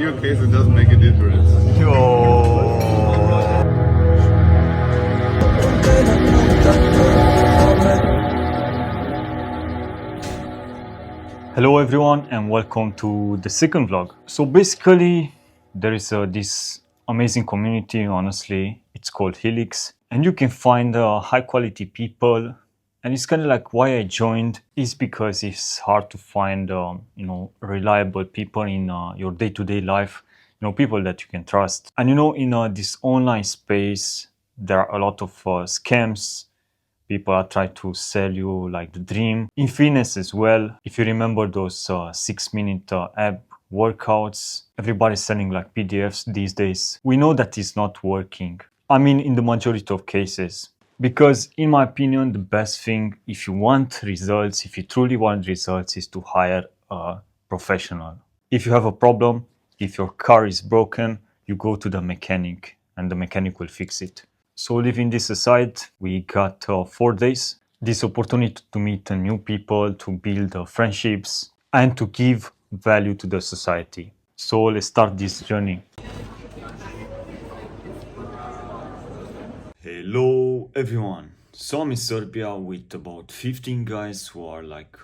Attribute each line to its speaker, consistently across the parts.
Speaker 1: your case, it doesn't make a difference.
Speaker 2: Hello everyone and welcome to the second vlog. So basically there is this amazing community, honestly, it's called Helix, and you can find high quality people, and it's kind of like why I joined is because it's hard to find reliable people in your day-to-day life, people that you can trust. And in this online space there are a lot of scams. People are trying to sell you like the dream. In fitness as well, if you remember those 6-minute ab workouts, everybody's selling like PDFs these days. We know that it's not working. I mean, in the majority of cases. Because in my opinion, the best thing, if you want results, if you truly want results, is to hire a professional. If you have a problem, if your car is broken, you go to the mechanic and the mechanic will fix it. So leaving this aside, we got 4 days. This opportunity to meet new people, to build friendships, and to give value to the society. So let's start this journey. Hello everyone. So I'm in Serbia with about 15 guys who are like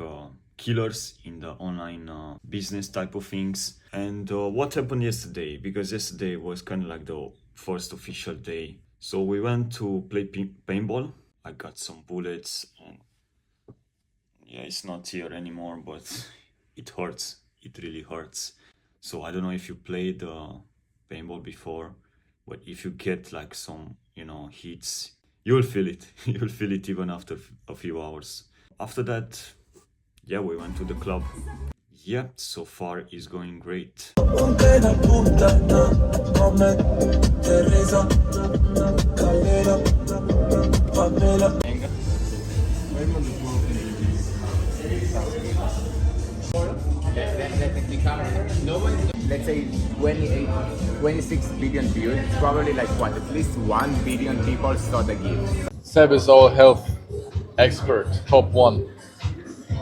Speaker 2: killers in the online business type of things. And what happened yesterday? Because yesterday was kind of like the first official day. So we went to play paintball. I got some bullets and yeah, it's not here anymore, but it hurts. It really hurts. So I don't know if you played paintball before, but if you get like some, hits, you'll feel it. You'll feel it even after a few hours. After that, yeah, we went to the club. Yeah, so far it's going great.
Speaker 3: Let's say 26 billion views, it's probably like what, at least 1 billion people saw the GIF.
Speaker 4: Seb is our health expert, top one.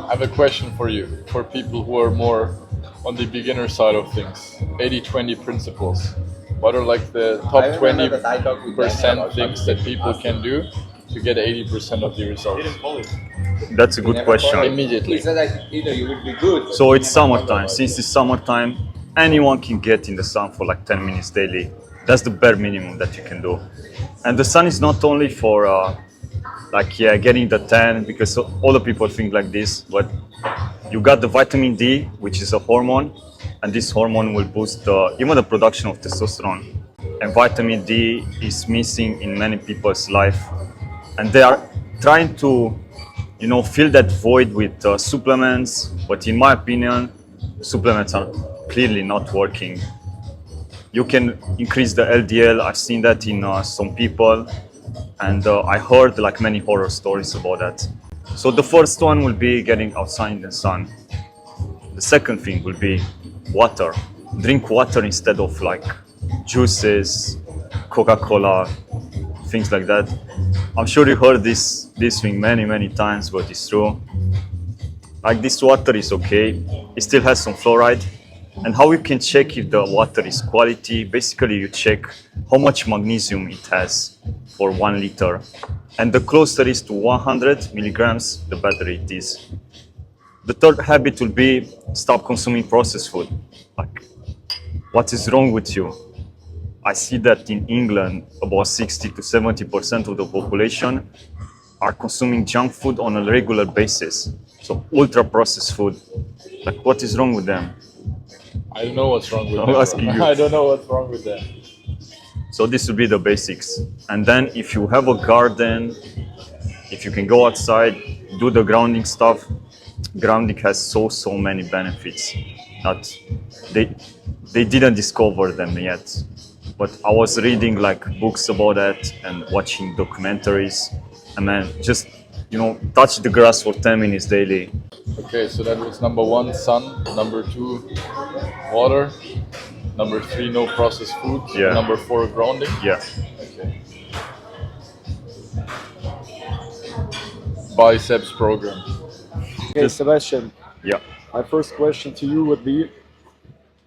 Speaker 4: I have a question for you, for people who are more on the beginner side of things. 80-20 principles. What are like the top 20% things that people can do to get 80% of the results?
Speaker 2: That's a good question.
Speaker 4: Immediately.
Speaker 3: He said that either you would be good.
Speaker 2: So it's summertime. Since it's summertime, anyone can get in the sun for like 10 minutes daily. That's the bare minimum that you can do. And the sun is not only for getting the tan, because all the people think like this, but you got the vitamin D, which is a hormone, and this hormone will boost even the production of testosterone. And vitamin D is missing in many people's life, and they are trying to fill that void with supplements, but in my opinion, supplements are clearly not working. You can increase the LDL. I've seen that in some people, and I heard like many horror stories about that. So the first one will be getting outside in the sun. The second thing will be water. Drink water instead of like juices, Coca-Cola, things like that. I'm sure you heard this thing many times, but it's true. Like this water is okay. It still has some fluoride. And how you can check if the water is quality? Basically, you check how much magnesium it has for 1 liter. And the closer it is to 100 milligrams, the better it is. The third habit will be stop consuming processed food. Like, what is wrong with you? I see that in England, about 60 to 70% of the population are consuming junk food on a regular basis. So ultra processed food. Like, what is wrong with them?
Speaker 4: I don't know what's wrong with
Speaker 2: I'm
Speaker 4: that.
Speaker 2: asking you.
Speaker 4: I don't know what's wrong with that.
Speaker 2: So this will be the basics. And then if you have a garden, if you can go outside, do the grounding stuff. Grounding has so many benefits that they didn't discover them yet. But I was reading like books about that and watching documentaries, and man, just touch the grass for 10 minutes daily.
Speaker 4: Okay, so that was number 1, sun. Number 2, water. Number 3, no processed food.
Speaker 2: Yeah.
Speaker 4: Number 4, grounding.
Speaker 2: Yeah.
Speaker 4: Okay. Biceps program.
Speaker 5: Okay, Sebastian,
Speaker 2: Yeah.
Speaker 5: my first question to you would be,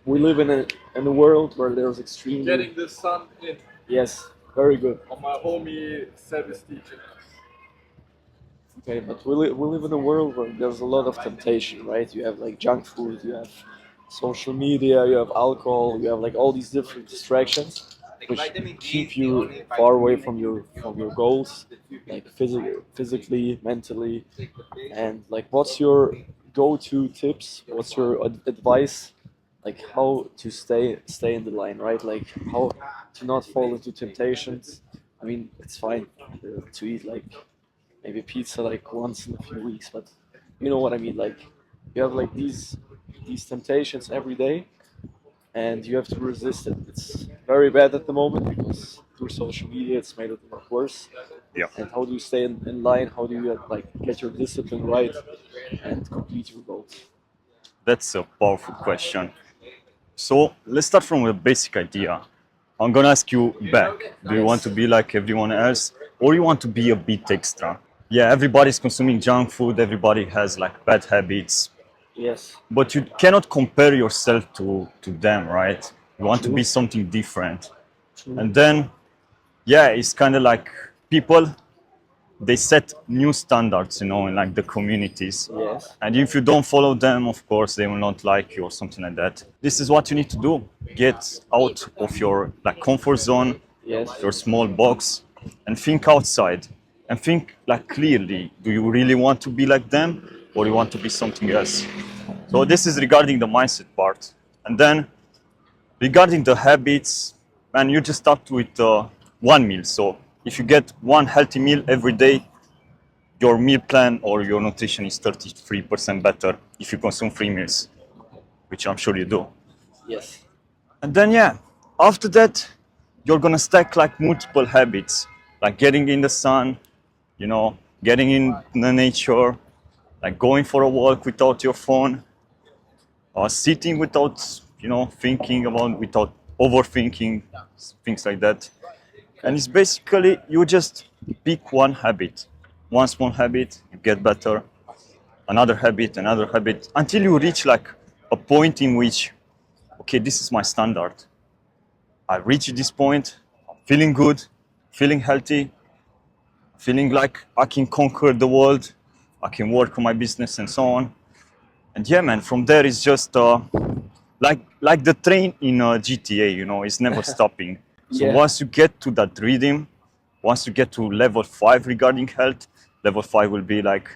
Speaker 5: we live in in a world where there's extremely
Speaker 4: Getting the sun in.
Speaker 5: yes, very good.
Speaker 4: On my homie Seb's teaching us.
Speaker 5: Okay, but we live in a world where there's a lot of temptation, right? You have like junk food, you have social media, you have alcohol, you have like all these different distractions which keep you far away from your goals, like physically, mentally, and like what's your go-to tips? What's your advice? Like how to stay in the line, right? Like how to not fall into temptations. I mean, it's fine to eat like maybe pizza like once in a few weeks, but you know what I mean. Like you have like these temptations every day, and you have to resist it. It's very bad at the moment because through social media it's made it a lot worse.
Speaker 2: Yeah.
Speaker 5: And how do you stay in line? How do you like get your discipline right and complete your goals?
Speaker 2: That's a powerful question. So let's start from a basic idea. I'm gonna ask you back. Do you want to be like everyone else, or you want to be a bit extra? Yeah, everybody's consuming junk food. Everybody has like bad habits,
Speaker 5: Yes.
Speaker 2: but you cannot compare yourself to them, right? You want to be something different. And then, yeah, it's kind of like people, they set new standards, you know, in like the communities.
Speaker 5: Yes.
Speaker 2: And if you don't follow them, of course, they will not like you or something like that. This is what you need to do. Get out of your like comfort zone,
Speaker 5: Yes.
Speaker 2: your small box, and think outside. And think like clearly, do you really want to be like them, or you want to be something else? So this is regarding the mindset part. And then regarding the habits, man, you just start with one meal. So if you get one healthy meal every day, your meal plan or your nutrition is 33% better if you consume 3 meals, which I'm sure you do.
Speaker 5: Yes.
Speaker 2: And then, yeah, after that, you're gonna stack like multiple habits, like getting in the sun, you know, getting in the nature, like going for a walk without your phone, or sitting without, you know, thinking about, without overthinking, things like that. And it's basically, you just pick one habit, one small habit, you get better, another habit, until you reach like a point in which, okay, this is my standard. I reached this point, I'm feeling good, feeling healthy, feeling like I can conquer the world, I can work on my business and so on. And yeah, man, from there it's just like the train in GTA, you know, it's never stopping. So
Speaker 5: Yeah.
Speaker 2: once you get to that rhythm, once you get to level 5 regarding health, level 5 will be like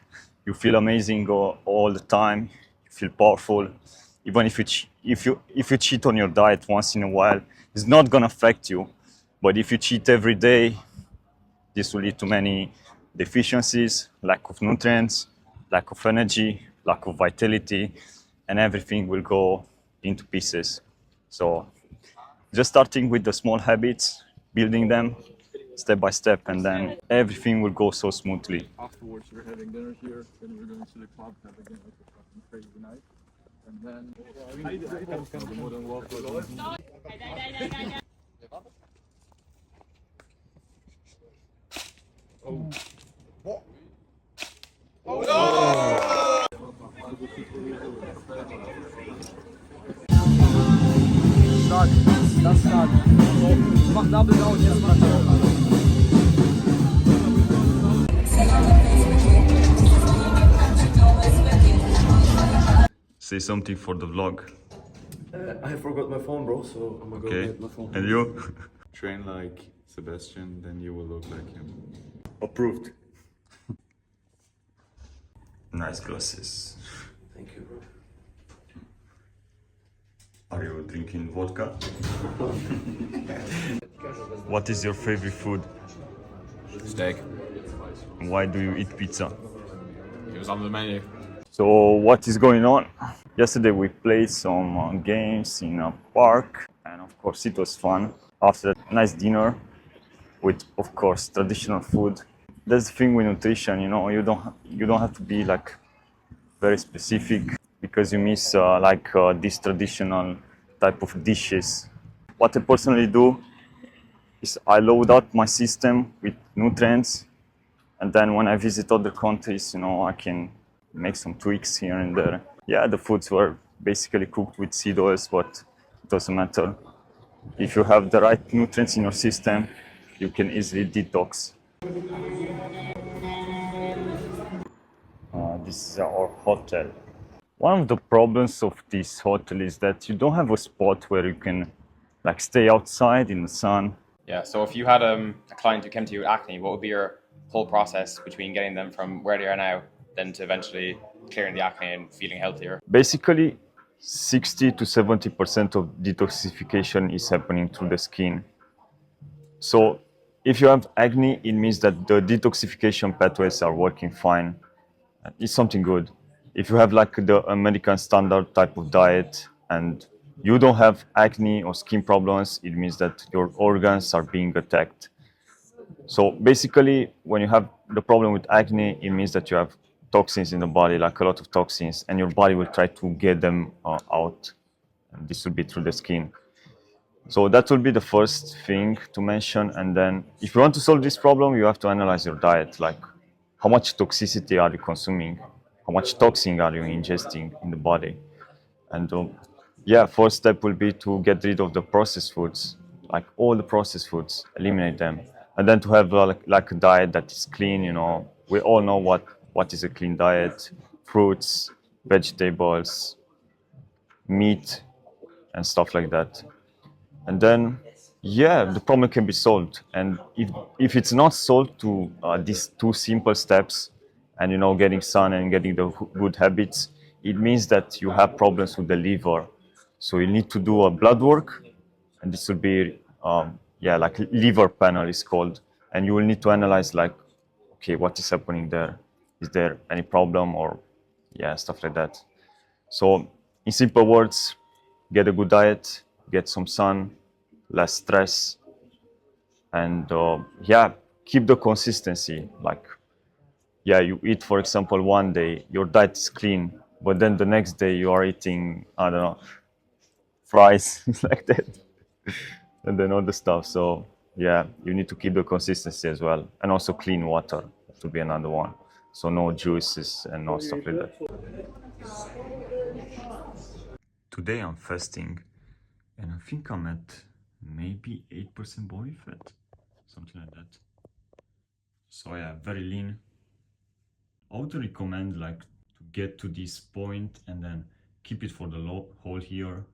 Speaker 2: you feel amazing all the time, you feel powerful. Even if you cheat on your diet once in a while, it's not gonna affect you. But if you cheat every day, this will lead to many deficiencies, lack of nutrients, lack of energy, lack of vitality, and everything will go into pieces. So just starting with the small habits, building them step by step, and then everything will go so smoothly.
Speaker 4: Afterwards, we're having dinner here, then we're going to the club, have again like a fucking crazy night. And then, the modern world.
Speaker 3: Stark, das ist stark. Mach Double Down, jetzt mach Double Down.
Speaker 2: Say something for the vlog.
Speaker 1: I forgot my phone, bro, so I'm gonna go
Speaker 2: Okay.
Speaker 1: get my phone.
Speaker 2: And you?
Speaker 1: Train like Sebastian, then you will look like him.
Speaker 2: Approved. Nice glasses.
Speaker 1: Thank you, bro.
Speaker 2: Are you drinking vodka? What is your favorite food?
Speaker 6: Steak.
Speaker 2: Why do you eat pizza?
Speaker 6: It was on the menu.
Speaker 2: So what is going on? Yesterday we played some games in a park, and of course it was fun. After a nice dinner with, of course, traditional food. That's the thing with nutrition, you know, you don't have to be like very specific because you miss these traditional type of dishes. What I personally do is I load up my system with nutrients, and then when I visit other countries, you know, I can make some tweaks here and there. Yeah, the foods were basically cooked with seed oils, but doesn't matter. If you have the right nutrients in your system, you can easily detox. This is our hotel. One of the problems of this hotel is that you don't have a spot where you can like stay outside in the sun.
Speaker 7: Yeah, so if you had a client who came to you with acne, what would be your whole process between getting them from where they are now then to eventually clearing the acne and feeling healthier?
Speaker 2: Basically, 60 to 70% of detoxification is happening through the skin. So if you have acne, it means that the detoxification pathways are working fine. It's something good. If you have like the American standard type of diet and you don't have acne or skin problems, it means that your organs are being attacked. So basically, when you have the problem with acne, it means that you have toxins in the body, like a lot of toxins, and your body will try to get them out. And this will be through the skin. So that will be the first thing to mention. And then if you want to solve this problem, you have to analyze your diet, like how much toxicity are you consuming? How much toxin are you ingesting in the body? And first step will be to get rid of the processed foods, like all the processed foods, eliminate them. And then to have like a diet that is clean, you know. We all know what is a clean diet: fruits, vegetables, meat, and stuff like that. And then, the problem can be solved. And if it's not solved to these two simple steps, and getting sun and getting the good habits, it means that you have problems with the liver. So you need to do a blood work, and this will be like liver panel is called, and you will need to analyze like, okay, what is happening there? Is there any problem or stuff like that? So in simple words, get a good diet, get some sun, less stress, and keep the consistency. Like, you eat, for example, one day, your diet is clean, but then the next day you are eating, I don't know, fries, like that, and then other stuff. So you need to keep the consistency as well, and also clean water to be another one. So no juices and no stuff like that. Today I'm fasting, and I think I'm at maybe 8% body fat, something like that. So very lean. I would recommend like to get to this point and then keep it for the whole year.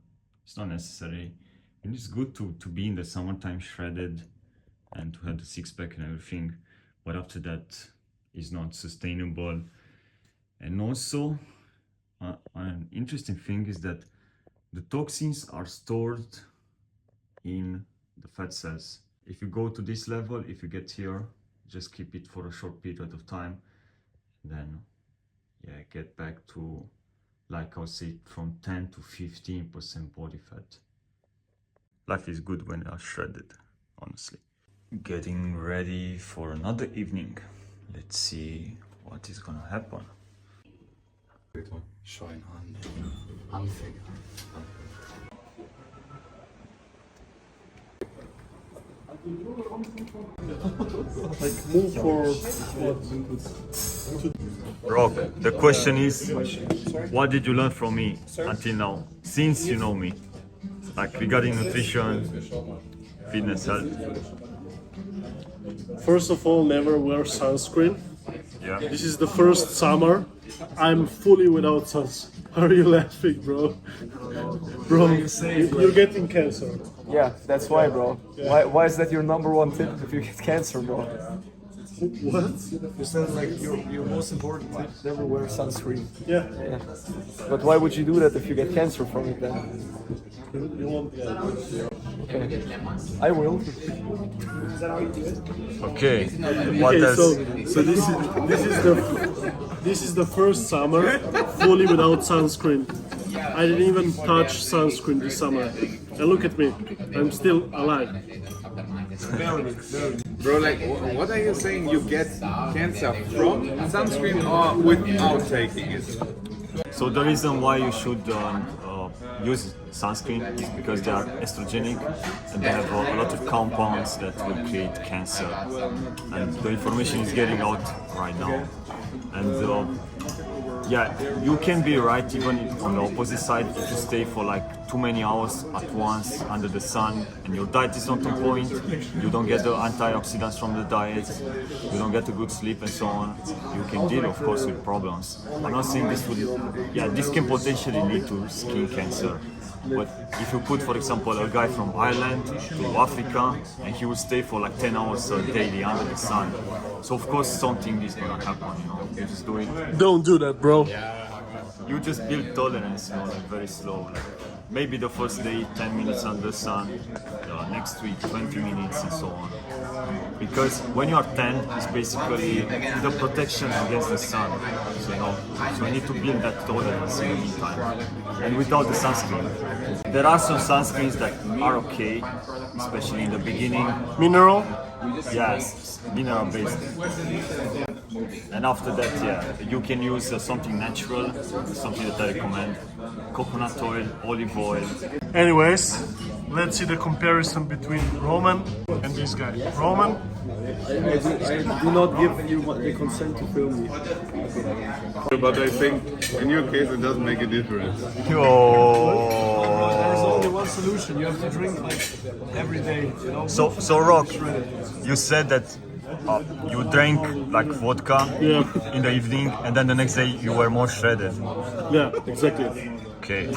Speaker 2: It's not necessary. And it's good to be in the summertime shredded and to have the six-pack and everything, but after that is not sustainable. And also an interesting thing is that the toxins are stored in the fat cells. If you go to this level, if you get here, just keep it for a short period of time, then get back to, like I'll say, from 10 to 15% body fat. Life is good when they are shredded, honestly. Getting ready for another evening. Let's see what is gonna happen.
Speaker 1: Scheuen Anfänger.
Speaker 2: Rock, the question is, what did you learn from me until now, since you know me? Like regarding nutrition, fitness, health.
Speaker 8: First of all, never wear sunscreen.
Speaker 2: Yeah.
Speaker 8: This is the first summer I'm fully without sunscreen. Are you laughing, bro? Bro, you're getting cancer.
Speaker 5: Yeah, that's why, bro.
Speaker 8: Yeah.
Speaker 5: Why is that your number one tip if you get cancer, bro?
Speaker 8: What?
Speaker 5: You said like your most important tip, never wear sunscreen.
Speaker 8: Yeah.
Speaker 5: Yeah. But why would you do that if you get cancer from it then?
Speaker 8: You won't get it.
Speaker 5: Okay. I will.
Speaker 2: Okay. What
Speaker 8: Okay,
Speaker 2: else?
Speaker 8: so this is the first summer fully without sunscreen. I didn't even touch sunscreen this summer. And look at me, I'm still alive.
Speaker 3: Bro, like, what are you saying? You get cancer from sunscreen or without taking it?
Speaker 2: So the reason why you should use sunscreen is because they are estrogenic and they have a lot of compounds that will create cancer. And the information is getting out right now. And you can be right even on the opposite side if you stay for like too many hours at once under the sun and your diet is not on point, you don't get the antioxidants from the diet, you don't get a good sleep and so on, you can deal of course with problems. I'm not saying this this can potentially lead to skin cancer. But if you put, for example, a guy from Ireland to Africa and he will stay for like 10 hours daily under the sun, so of course something is gonna happen, you know. You just do it.
Speaker 8: Don't do that, bro.
Speaker 2: You just build tolerance, you know, like very slow. Like maybe the first day 10 minutes under the sun, next week 20 minutes and so on. Because when you are 10, it's basically the protection against the sun. So, you know, so you need to build that tolerance in the meantime. And without the sunscreen. There are some sunscreens that are okay, especially in the beginning.
Speaker 8: Mineral?
Speaker 2: Yes, mineral based. And after that, yeah, you can use something natural, something that I recommend. Coconut oil, olive oil.
Speaker 8: Anyways, let's see the comparison between Roman and this guy. Roman?
Speaker 5: I do not give you the consent to film me.
Speaker 1: But I think in your case it doesn't make a difference.
Speaker 5: There's only one solution. You have to drink like every day. You know?
Speaker 2: So Rock, you said that you drank like vodka in the evening, and then the next day you were more shredded.
Speaker 8: Yeah, exactly.
Speaker 2: Okay.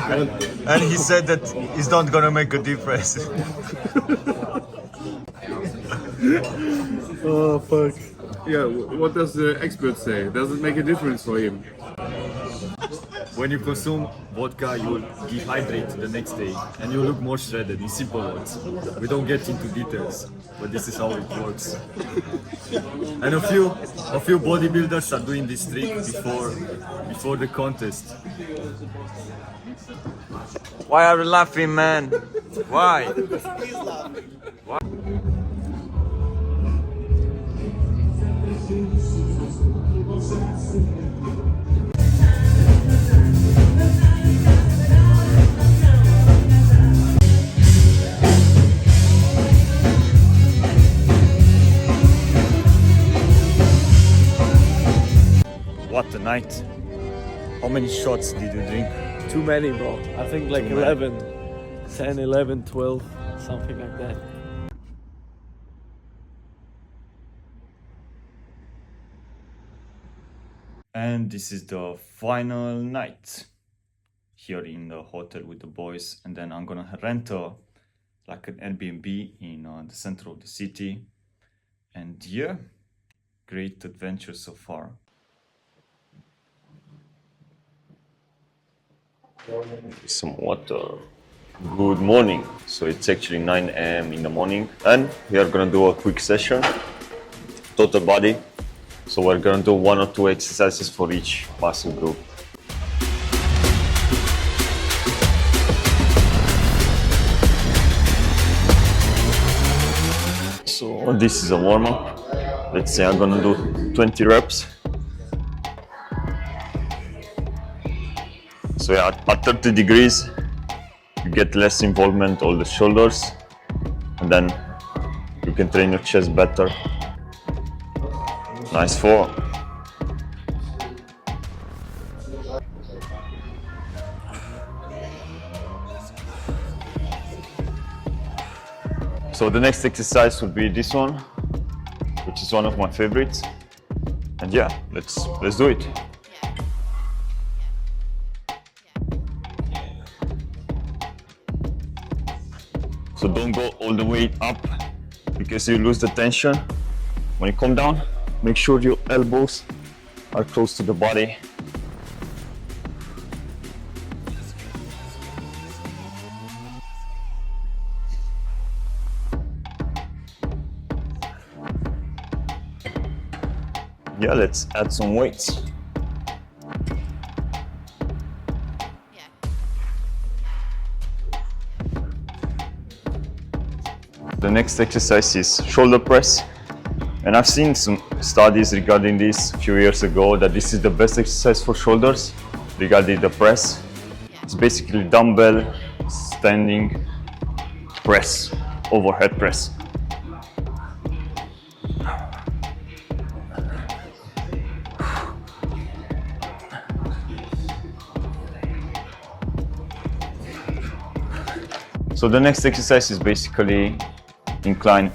Speaker 2: And he said that it's not gonna make a difference.
Speaker 8: Oh, fuck.
Speaker 1: Yeah, what does the expert say? Does it make a difference for him?
Speaker 2: When you consume vodka, you will dehydrate the next day and you look more shredded, in simple words. We don't get into details, but this is how it works. And a few bodybuilders are doing this trick before the contest. Why are you laughing, man? Why? What a night. How many shots did you drink?
Speaker 5: Too many, bro. I think like
Speaker 2: Too many.
Speaker 5: 11, 10, 11, 12, something like that.
Speaker 2: And this is the final night here in the hotel with the boys, and then I'm gonna rent like an Airbnb in the center of the city. And yeah, great adventure so far. Some water. Good morning. So it's actually 9 a.m. in the morning, and we are gonna do a quick session, total body. So we're gonna do 1 or 2 exercises for each muscle group. So this is a warm-up. Let's say I'm gonna do 20 reps. So yeah, at 30 degrees, you get less involvement all the shoulders, and then you can train your chest better. Nice form. So the next exercise would be this one, which is one of my favorites. And yeah, let's do it. So don't go all the way up because you lose the tension. When you come down, make sure your elbows are close to the body. Yeah, let's add some weights. The next exercise is shoulder press. And I've seen some studies regarding this a few years ago that this is the best exercise for shoulders regarding the press. It's basically dumbbell standing press, overhead press. So the next exercise is basically incline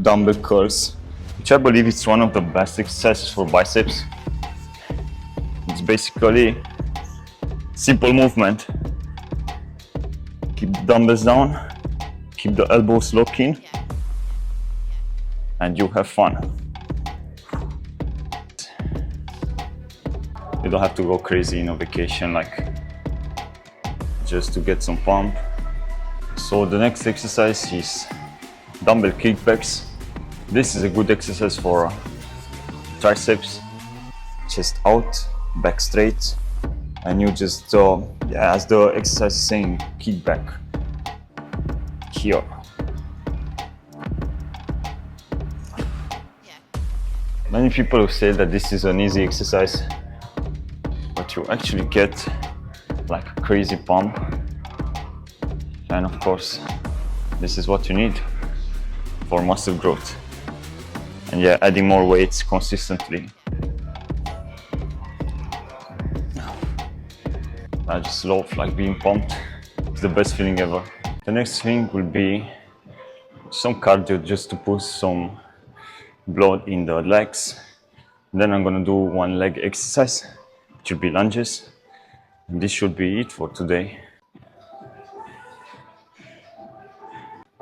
Speaker 2: dumbbell curls, which I believe is one of the best exercises for biceps. It's basically simple movement. Keep the dumbbells down, keep the elbows locked in, and you have fun. You don't have to go crazy in a vacation, like just to get some pump. So the next exercise is dumbbell kickbacks. This is a good exercise for triceps. Chest out, back straight, and you just, as the exercise is saying, kick back here. Many people say that this is an easy exercise, but you actually get like a crazy pump. And of course, this is what you need for muscle growth. And yeah, adding more weights consistently. I just love like being pumped. It's the best feeling ever. The next thing will be some cardio just to push some blood in the legs. Then I'm gonna do one leg exercise, which will be lunges. And this should be it for today.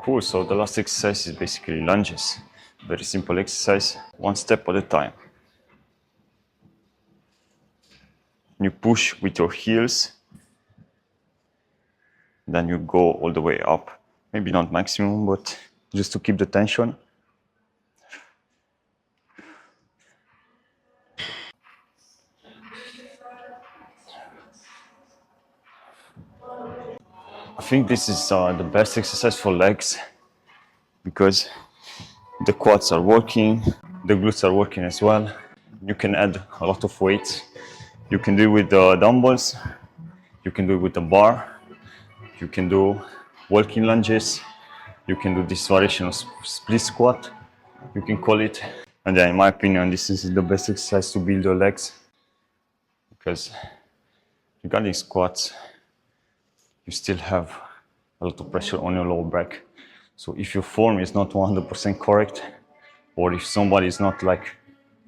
Speaker 2: Cool, so the last exercise is basically lunges. Very simple exercise, one step at a time. You push with your heels, then you go all the way up. Maybe not maximum, but just to keep the tension. I think this is the best exercise for legs because the quads are working, the glutes are working as well. You can add a lot of weights. You can do it with the dumbbells, you can do it with the bar, you can do walking lunges, you can do this variation of split squat, you can call it. And yeah, in my opinion, this is the best exercise to build your legs because regarding squats, you still have a lot of pressure on your lower back. So if your form is not 100% correct, or if somebody is not like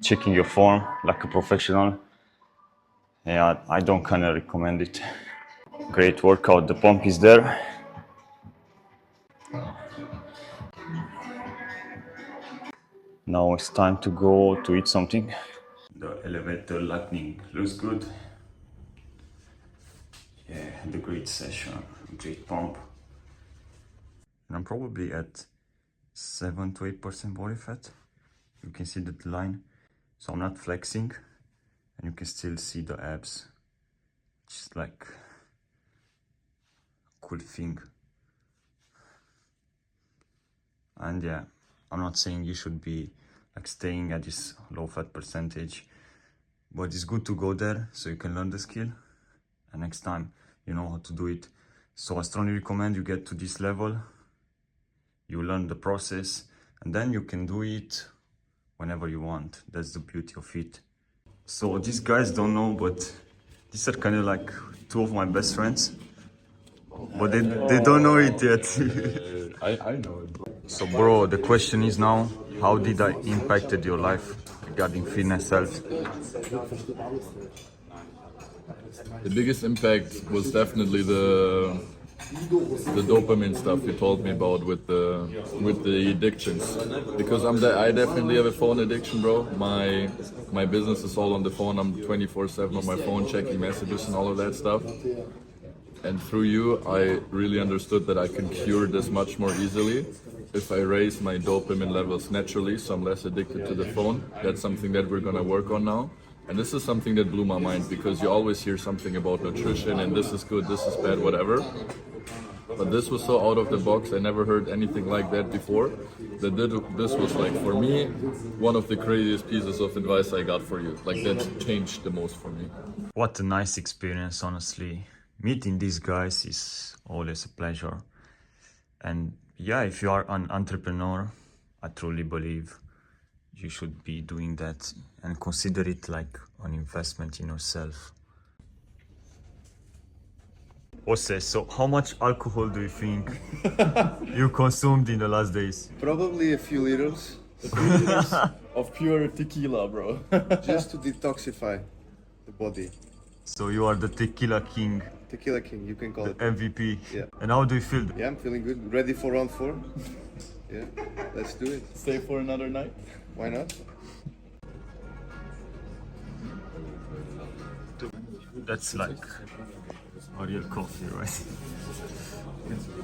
Speaker 2: checking your form like a professional, yeah, I don't kind of recommend it. Great workout, the pump is there. Now it's time to go to eat something. The elevator lightning looks good. Yeah, the great session, great pump. And I'm probably at 7 to 8% body fat. You can see that line. So I'm not flexing, and you can still see the abs. It's like a cool thing. And yeah, I'm not saying you should be like staying at this low fat percentage, but it's good to go there so you can learn the skill, and next time you know how to do it. So I strongly recommend you get to this level, you learn the process, and then you can do it whenever you want. That's the beauty of it. So these guys don't know, but these are kind of like two of my best friends, but they don't know it yet.
Speaker 4: I know it, bro.
Speaker 2: So bro, the question is now, how did I impacted your life regarding fitness health?
Speaker 4: The biggest impact was definitely the dopamine stuff you told me about with the addictions, because I definitely have a phone addiction, bro. My business is all on the phone. I'm 24/7 on my phone checking messages and all of that stuff. And through you, I really understood that I can cure this much more easily if I raise my dopamine levels naturally, so I'm less addicted to the phone. That's something that we're gonna work on now. And this is something that blew my mind, because you always hear something about nutrition and this is good, this is bad, whatever. But this was so out of the box. I never heard anything like that before. This was like, for me, one of the craziest pieces of advice I got for you. Like, that changed the most for me.
Speaker 2: What a nice experience, honestly. Meeting these guys is always a pleasure. And yeah, if you are an entrepreneur, I truly believe you should be doing that and consider it like an investment in yourself. Jose, so how much alcohol do you think you consumed in the last days?
Speaker 1: Probably a few liters,
Speaker 4: Of pure tequila, bro.
Speaker 1: just to detoxify the body.
Speaker 2: So you are the tequila king,
Speaker 1: Tequila king, you can call it.
Speaker 2: MVP.
Speaker 1: Yeah.
Speaker 2: And how do you feel?
Speaker 1: Yeah, I'm feeling good. Ready for round 4? Yeah, let's do it.
Speaker 4: Stay for another night.
Speaker 1: Why not?
Speaker 2: That's like a real coffee, right?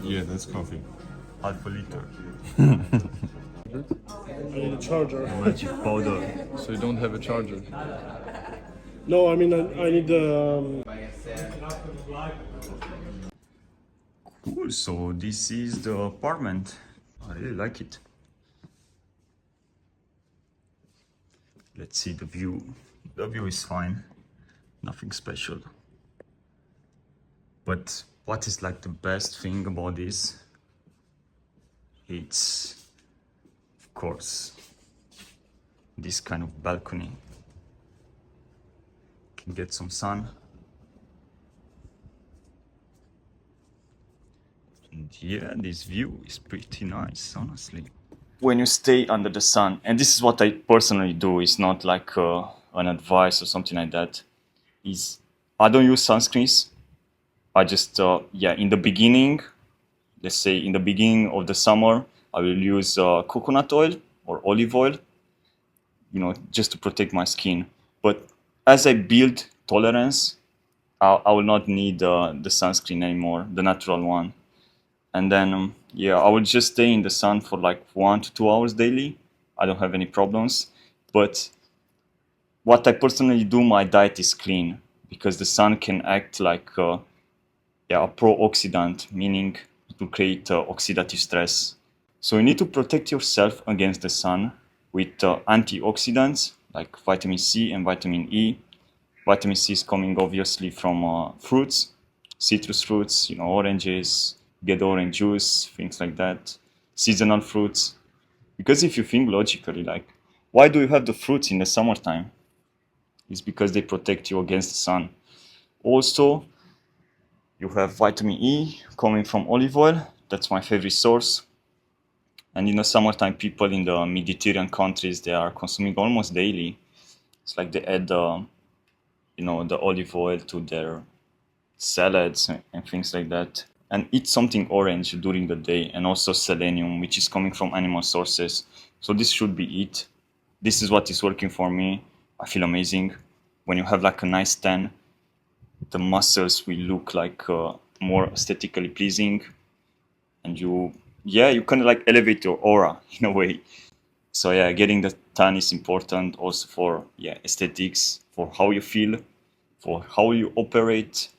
Speaker 1: Yeah, that's coffee.
Speaker 2: Half a liter.
Speaker 8: I need a charger.
Speaker 2: Magic powder.
Speaker 4: So you don't have a charger.
Speaker 8: No, I mean I need
Speaker 2: Cool, so this is the apartment. I really like it. Let's see the view. The view is fine. Nothing special. But what is like the best thing about this? It's, of course, this kind of balcony. Can get some sun. And yeah, this view is pretty nice, honestly. When you stay under the sun, and this is what I personally do, it's not like an advice or something like that, is I don't use sunscreens. I just, in the beginning, let's say in the beginning of the summer, I will use coconut oil or olive oil, just to protect my skin. But as I build tolerance, I will not need the sunscreen anymore, the natural one. And then, I will just stay in the sun for like 1 to 2 hours daily. I don't have any problems. But what I personally do, my diet is clean because the sun can act like a pro-oxidant, meaning to create oxidative stress. So you need to protect yourself against the sun with antioxidants like vitamin C and vitamin E. Vitamin C is coming obviously from fruits, citrus fruits, oranges, get orange juice, things like that, seasonal fruits. Because if you think logically, like, why do you have the fruits in the summertime? It's because they protect you against the sun. Also, you have vitamin E coming from olive oil. That's my favorite source. And in the summertime, people in the Mediterranean countries, they are consuming almost daily. It's like they add, the olive oil to their salads and things like that. And eat something orange during the day, and also selenium, which is coming from animal sources. So this should be it. This is what is working for me. I feel amazing. When you have like a nice tan, the muscles will look like more aesthetically pleasing, and you kind of like elevate your aura in a way. So getting the tan is important also for aesthetics, for how you feel, for how you operate,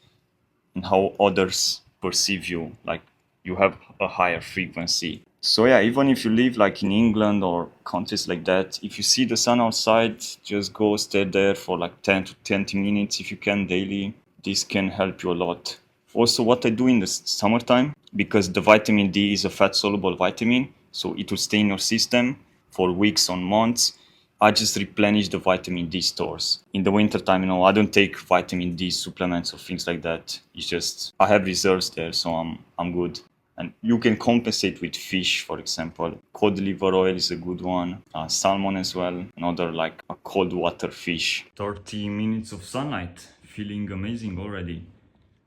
Speaker 2: and how others perceive you, like you have a higher frequency. So even if you live like in England or countries like that, if you see the sun outside, just go stay there for like 10 to 20 minutes if you can daily. This can help you a lot. Also, what I do in the summertime, because the vitamin D is a fat-soluble vitamin, so it will stay in your system for weeks or months, I just replenish the vitamin D stores. In the wintertime, I don't take vitamin D supplements or things like that. It's just, I have reserves there, so I'm good. And you can compensate with fish, for example. Cod liver oil is a good one. Salmon as well. Another like a cold water fish. 30 minutes of sunlight. Feeling amazing already.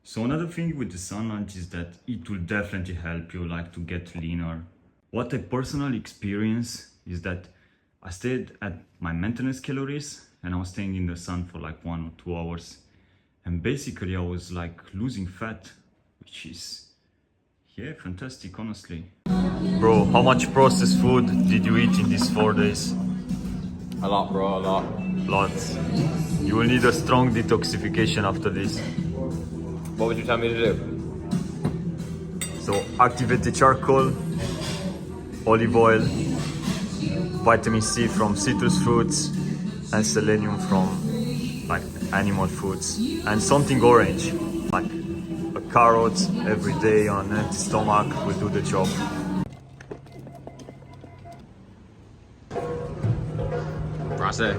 Speaker 2: So another thing with the sunlight is that it will definitely help you like to get leaner. What I personally experience is that I stayed at my maintenance calories and I was staying in the sun for like 1 or 2 hours. And basically I was like losing fat, which is, fantastic, honestly. Bro, how much processed food did you eat in these 4 days?
Speaker 6: A lot, bro, a lot.
Speaker 2: Lots. You will need a strong detoxification after this.
Speaker 6: What would you tell me to do?
Speaker 2: So activated charcoal, olive oil, vitamin C from citrus fruits, and selenium from like animal foods, and something orange, like a carrot every day on an empty stomach will do the job.
Speaker 6: Brase.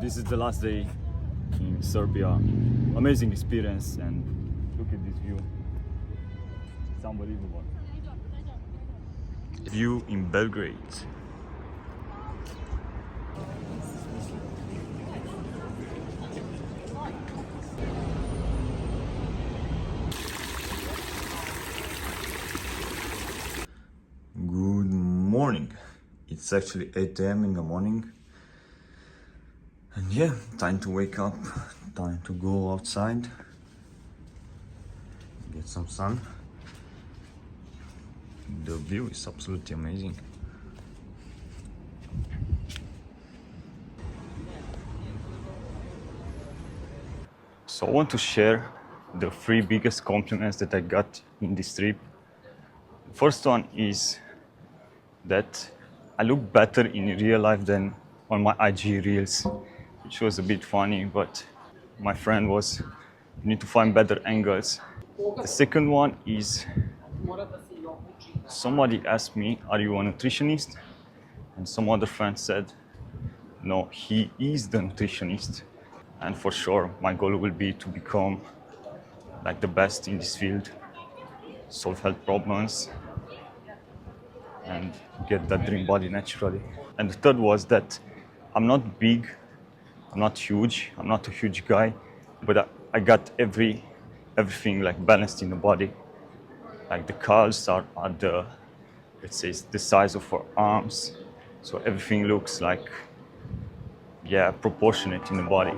Speaker 2: this is the last day in Serbia. Amazing experience, and look at this view. It's unbelievable. View in Belgrade. Good morning. It's actually 8 a.m. in the morning. And yeah, time to wake up, time to go outside, get some sun. The view is absolutely amazing. So I want to share the 3 biggest compliments that I got in this trip. The first one is that I look better in real life than on my IG reels, which was a bit funny, but my friend was, you need to find better angles. The second one is, somebody asked me, are you a nutritionist? And some other friend said, no, he is the nutritionist. And for sure, my goal will be to become like the best in this field, solve health problems, and get that dream body naturally. And the third was that I'm not big, I'm not huge, I'm not a huge guy, but I got everything like balanced in the body. Like the calves are the, let's say, the size of our arms. So everything looks like, yeah, proportionate in the body.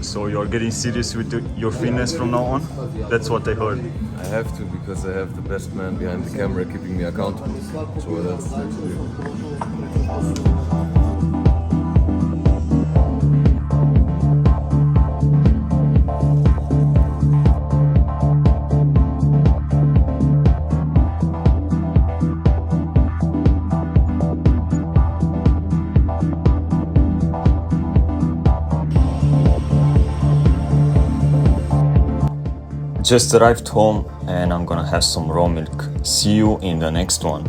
Speaker 2: So you're getting serious with your fitness from now on? That's what I heard.
Speaker 9: I have to, because I have the best man behind the camera keeping me accountable. So that's what I have to do.
Speaker 2: Just arrived home and I'm gonna have some raw milk. See you in the next one.